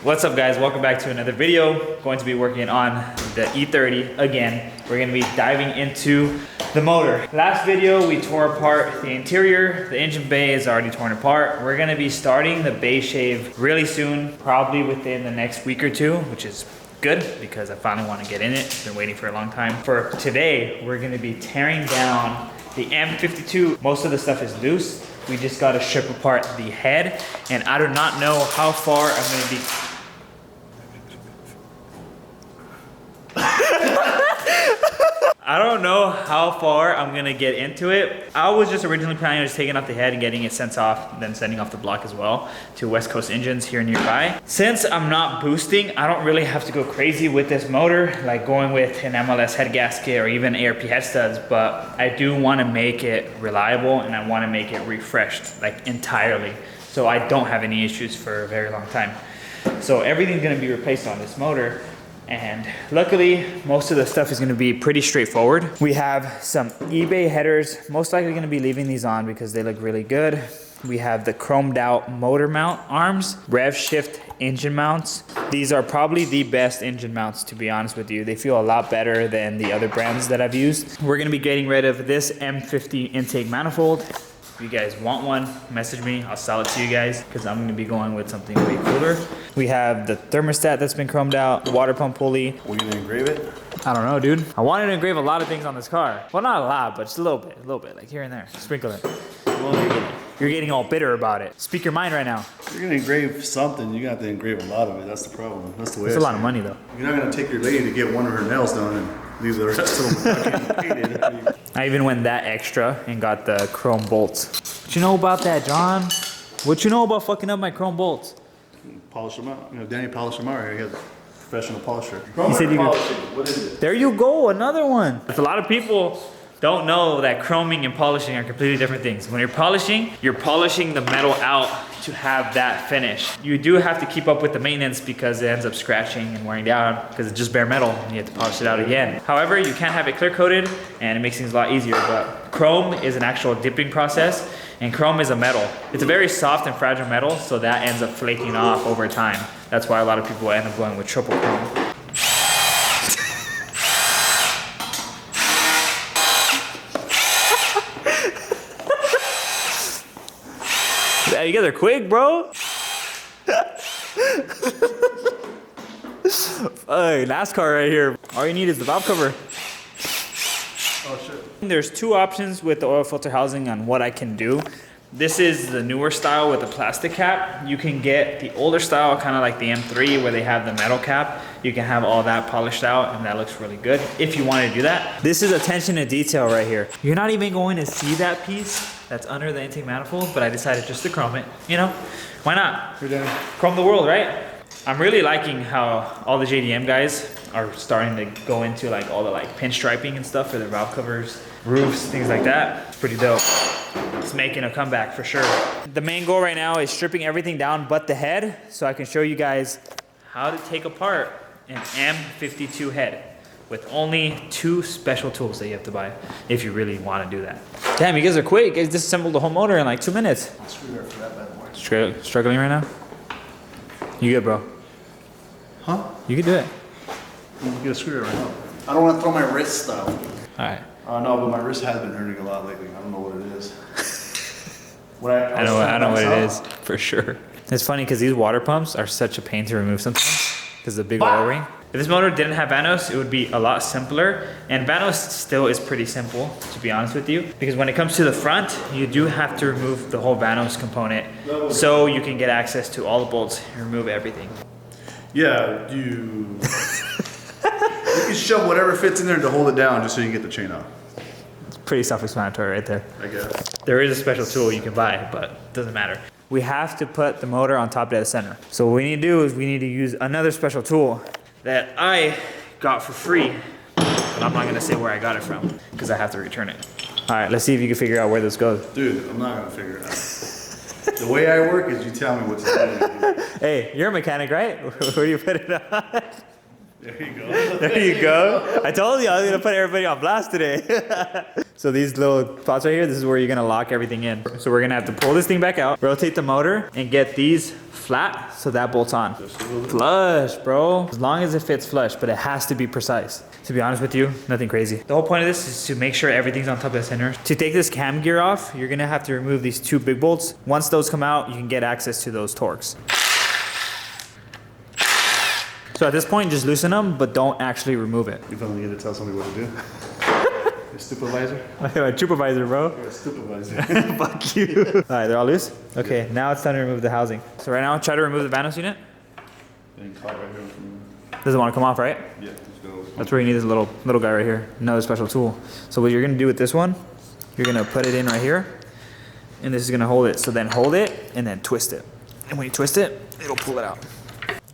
What's up guys, welcome back to another video. Going to be working on the E30 again. We're gonna be diving into the motor. Last video we tore apart the interior. The engine bay is already torn apart. We're gonna be starting the bay shave really soon, probably within the next week or two, which is good because I finally want to get in it. Been waiting for a long time. For today, we're gonna be tearing down the M52. Most of the stuff is loose. We just gotta strip apart the head, and I do not know how far I'm gonna be. I don't know how far I'm gonna get into it. I was just originally planning on just taking off the head and getting it sent off, then sending off the block as well to West Coast Engines here nearby. Since I'm not boosting, I don't really have to go crazy with this motor, like going with an MLS head gasket or even ARP head studs, but I do wanna make it reliable and I wanna make it refreshed, like entirely, so I don't have any issues for a very long time. So everything's gonna be replaced on this motor. And luckily, most of the stuff is gonna be pretty straightforward. We have some eBay headers, most likely gonna be leaving these on because they look really good. We have the chromed out motor mount arms, rev shift engine mounts. These are probably the best engine mounts, to be honest with you. They feel a lot better than the other brands that I've used. We're gonna be getting rid of this M50 intake manifold. If you guys want one, message me, I'll sell it to you guys because I'm gonna be going with something way cooler. We have the thermostat that's been chromed out, the water pump pulley. Are you gonna engrave it? I don't know, dude. I wanted to engrave a lot of things on this car. Well, not a lot, but just a little bit, like here and there. Sprinkle it. You're getting all bitter about it. Speak your mind right now. If you're gonna engrave something, you're gonna have to engrave a lot of it. That's the problem. That's the way. It's a lot of money though. You're not gonna take your lady to get one of her nails done and leave the rest of them fucking painted. I even went that extra and got the chrome bolts. What you know about that, John? What you know about fucking up my chrome bolts? Polish them out. You know, Danny polished them out. He has a professional polisher. He said you could. What is it? There you go, another one. A lot of people don't know that chroming and polishing are completely different things. When you're polishing the metal out to have that finish. You do have to keep up with the maintenance because it ends up scratching and wearing down because it's just bare metal and you have to polish it out again. However, you can have it clear coated and it makes things a lot easier, but chrome is an actual dipping process and chrome is a metal. It's a very soft and fragile metal, so that ends up flaking off over time. That's why a lot of people end up going with triple chrome. You guys are quick, bro. Hey, NASCAR right here. All you need is the valve cover. Oh shit. There's two options with the oil filter housing on what I can do. This is the newer style with the plastic cap. You can get the older style, kind of like the M3 where they have the metal cap. You can have all that polished out and that looks really good if you want to do that. This is attention to detail right here. You're not even going to see that piece that's under the intake manifold, but I decided just to chrome it. You know, why not? Chrome the world, right? I'm really liking how all the JDM guys are starting to go into like all the like pinstriping and stuff for their valve covers, roofs, things like that. It's pretty dope. It's making a comeback for sure. The main goal right now is stripping everything down but the head so I can show you guys how to take apart an M52 head with only 2 special tools that you have to buy if you really want to do that. Damn, you guys are quick. You guys disassembled the whole motor in like 2 minutes. Struggling right now? You good, bro? Huh? You can do it. I'm gonna get a screwdriver right now. I don't want to throw my wrist though. All right. No, but my wrist has been hurting a lot lately. I don't know what it is. I know what it is for sure. It's funny because these water pumps are such a pain to remove sometimes because the big oil ring. If this motor didn't have Vanos, it would be a lot simpler. And Vanos still is pretty simple, to be honest with you. Because when it comes to the front, you do have to remove the whole Vanos component so you can get access to all the bolts and remove everything. Yeah, you can shove whatever fits in there to hold it down just so you can get the chain off. It's pretty self-explanatory right there. I guess. There is a special tool you can buy, but it doesn't matter. We have to put the motor on top dead center. So what we need to do is we need to use another special tool that I got for free, but I'm not gonna say where I got it from because I have to return it. All right, let's see if you can figure out where this goes. Dude, I'm not gonna figure it out. The way I work is you tell me what to do. Hey, you're a mechanic, right? Where do you put it on? There you go. There you go. I told you I was gonna put everybody on blast today. So these little spots right here, this is where you're gonna lock everything in. So we're gonna have to pull this thing back out, rotate the motor, and get these flat so that bolts on. Flush, bro. As long as it fits flush, but it has to be precise. To be honest with you, nothing crazy. The whole point of this is to make sure everything's on top of the center. To take this cam gear off, you're gonna have to remove these 2 big bolts. Once those come out, you can get access to those torques. So at this point, just loosen them, but don't actually remove it. You're finally gonna tell somebody what to do. Your supervisor? A supervisor, bro. You're a supervisor. Fuck you. All right, they're all loose? Okay, now it's time to remove the housing. So right now, try to remove the Vanos unit. Doesn't want to come off, right? Yeah, let's go. That's where you need this little guy right here. Another special tool. So what you're gonna do with this one, you're gonna put it in right here, and this is gonna hold it. So then hold it, and then twist it. And when you twist it, it'll pull it out.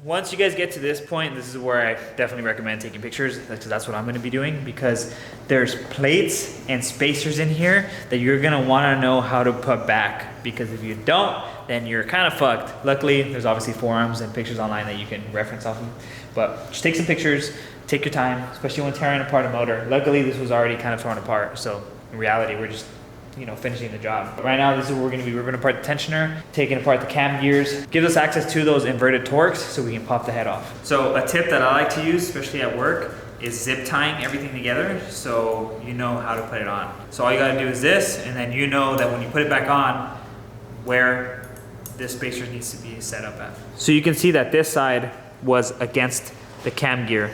Once you guys get to this point, this is where I definitely recommend taking pictures, because that's what I'm gonna be doing, because there's plates and spacers in here that you're gonna wanna know how to put back, because if you don't, then you're kind of fucked. Luckily, there's obviously forums and pictures online that you can reference off of, but just take some pictures, take your time, especially when tearing apart a motor. Luckily, this was already kind of torn apart, so in reality, we're just finishing the job. Right now, this is where we're gonna be ripping apart the tensioner, taking apart the cam gears, gives us access to those inverted torques so we can pop the head off. So a tip that I like to use, especially at work, is zip tying everything together so you know how to put it on. So all you gotta do is this, and then you know that when you put it back on, where this spacer needs to be set up at. So you can see that this side was against the cam gear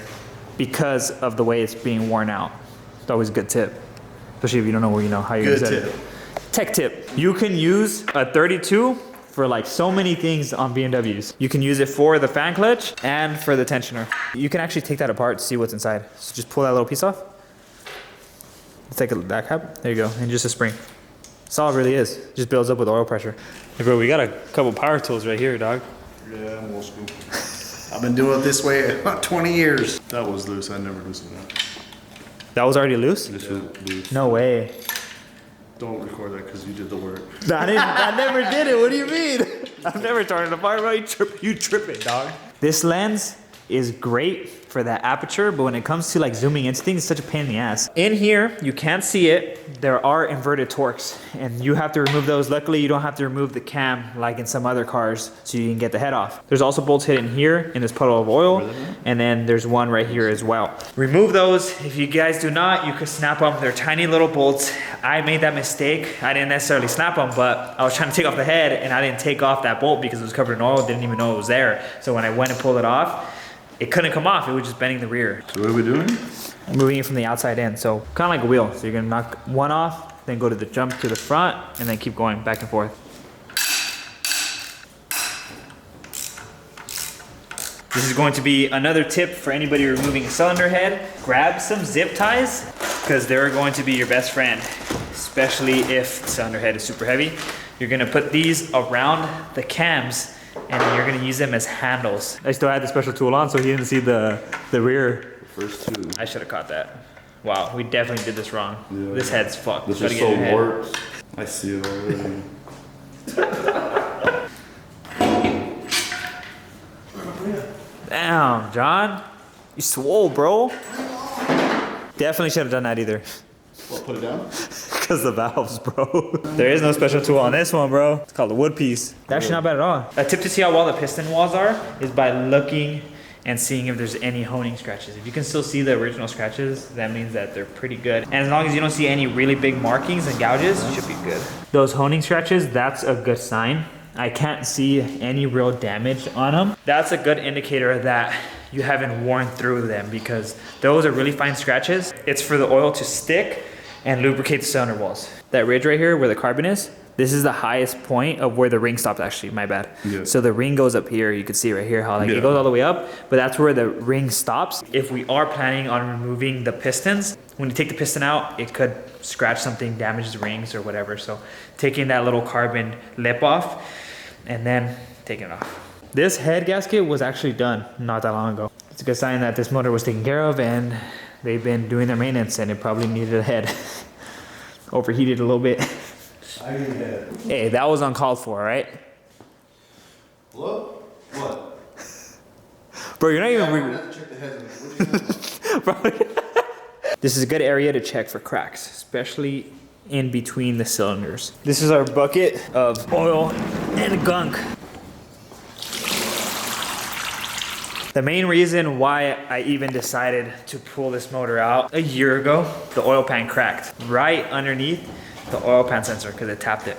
because of the way it's being worn out. It's always a good tip. Especially if you don't know where how you're gonna set it. Tech tip. You can use a 32 for like so many things on BMWs. You can use it for the fan clutch and for the tensioner. You can actually take that apart to see what's inside. So just pull that little piece off. Let's take that cap. There you go. And just a spring. That's all it really is. It just builds up with oil pressure. Hey bro, we got a couple power tools right here, dog. Yeah, I'm old school. I've been doing it this way about 20 years. That was loose. I never loosened that. That was already loose? This was loose. No way. Don't record that because you did the work. I never did it. What do you mean? I've never torn it apart, bro. You tripping, dog. This lens is great for that aperture, but when it comes to like zooming into things, it's such a pain in the ass. In here, you can't see it. There are inverted torques, and you have to remove those. Luckily, you don't have to remove the cam like in some other cars, so you can get the head off. There's also bolts hidden here in this puddle of oil, and then there's one right here as well. Remove those. If you guys do not, you could snap them. They're tiny little bolts. I made that mistake. I didn't necessarily snap them, but I was trying to take off the head, and I didn't take off that bolt because it was covered in oil. Didn't even know it was there. So when I went and pulled it off, it couldn't come off. It was just bending the rear. So what are we doing? I'm moving it from the outside in. So kind of like a wheel. So you're gonna knock one off, then go to the jump to the front, and then keep going back and forth. This is going to be another tip for anybody removing a cylinder head. Grab some zip ties, because they're going to be your best friend, especially if the cylinder head is super heavy. You're gonna put these around the cams, and then you're gonna use them as handles. I still had the special tool on, so he didn't see the rear. The first two. I should have caught that. Wow, we definitely did this wrong. Yeah. This head's fucked. This is so warped. I see it already. Damn, John. You swole, bro. Definitely should have done that either. What, put it down? Because the valves, bro. There is no special tool on this one, bro. It's called a wood piece. Actually not bad at all. A tip to see how well the piston walls are is by looking and seeing if there's any honing scratches. If you can still see the original scratches, that means that they're pretty good. And as long as you don't see any really big markings and gouges, you should be good. Those honing scratches, that's a good sign. I can't see any real damage on them. That's a good indicator that you haven't worn through them, because those are really fine scratches. It's for the oil to stick and lubricate the cylinder walls. That ridge right here where the carbon is, this is the highest point of where the ring stops, actually, my bad. Yeah. So the ring goes up here. You can see right here how like it goes all the way up, but that's where the ring stops. If we are planning on removing the pistons, when you take the piston out, it could scratch something, damage the rings or whatever. So taking that little carbon lip off and then taking it off. This head gasket was actually done not that long ago. It's a good sign that this motor was taken care of and they've been doing their maintenance, and it probably needed a head. Overheated a little bit. I need that. Hey, that was uncalled for, right? Hello? What? Bro, you're not even... I have to check the heads. What do you This is a good area to check for cracks, especially in between the cylinders. This is our bucket of oil and gunk. The main reason why I even decided to pull this motor out a year ago, the oil pan cracked right underneath the oil pan sensor because it tapped it.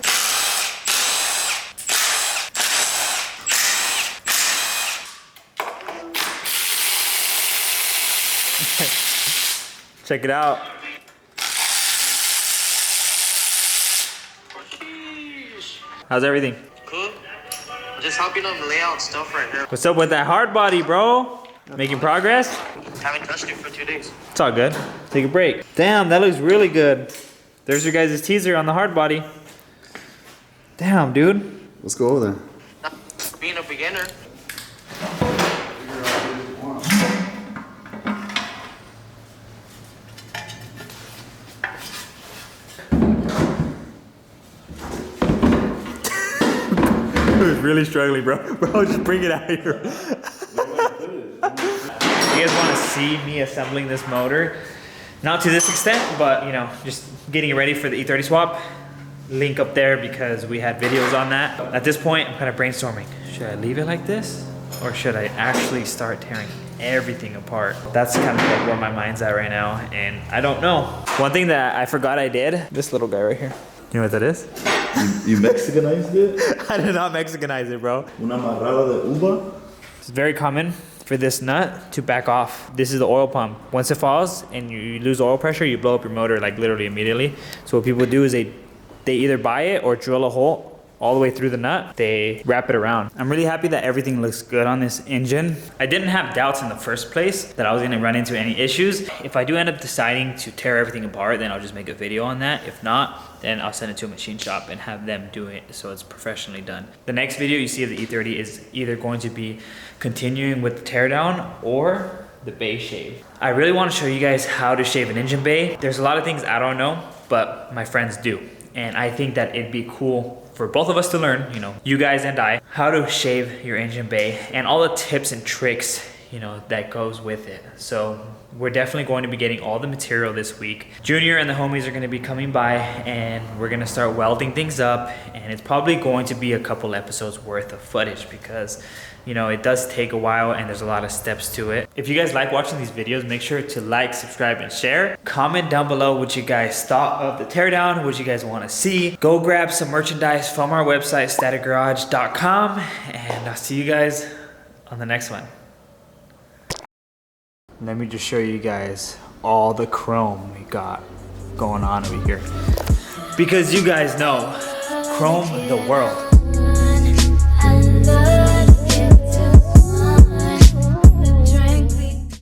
Check it out. How's everything? Cool. I'm just helping them lay out stuff right here. What's up with that hard body, bro? Making progress? Haven't touched it for 2 days. It's all good. Take a break. Damn, that looks really good. There's your guys' teaser on the hard body. Damn, dude. Let's go over there. Being a beginner. Really struggling, bro. Bro, just bring it out here. You guys want to see me assembling this motor? Not to this extent, but you know, just getting it ready for the E30 swap. Link up there because we had videos on that. At this point, I'm kind of brainstorming. Should I leave it like this? Or should I actually start tearing everything apart? That's kind of like where my mind's at right now, and I don't know. One thing that I forgot I did, this little guy right here. You know what that is? You Mexicanized it? I did not Mexicanize it, bro. Una amarrada de uva? It's very common for this nut to back off. This is the oil pump. Once it falls and you lose oil pressure, you blow up your motor like literally immediately. So what people do is they either buy it or drill a hole all the way through the nut. They wrap it around. I'm really happy that everything looks good on this engine. I didn't have doubts in the first place that I was gonna run into any issues. If I do end up deciding to tear everything apart, then I'll just make a video on that. If not, then I'll send it to a machine shop and have them do it so it's professionally done. The next video you see of the E30 is either going to be continuing with the teardown or the bay shave. I really want to show you guys how to shave an engine bay. There's a lot of things I don't know, but my friends do. And I think that it'd be cool for both of us to learn, you know, you guys and I, how to shave your engine bay and all the tips and tricks, you know, that goes with it. So we're definitely going to be getting all the material this week. Junior and the homies are going to be coming by and we're going to start welding things up, and it's probably going to be a couple episodes worth of footage because, you know, it does take a while and there's a lot of steps to it. If you guys like watching these videos, make sure to like, subscribe, and share. Comment down below what you guys thought of the teardown, what you guys want to see. Go grab some merchandise from our website, staticgarage.com, and I'll see you guys on the next one. Let me just show you guys all the chrome we got going on over here. Because you guys know, chrome the world.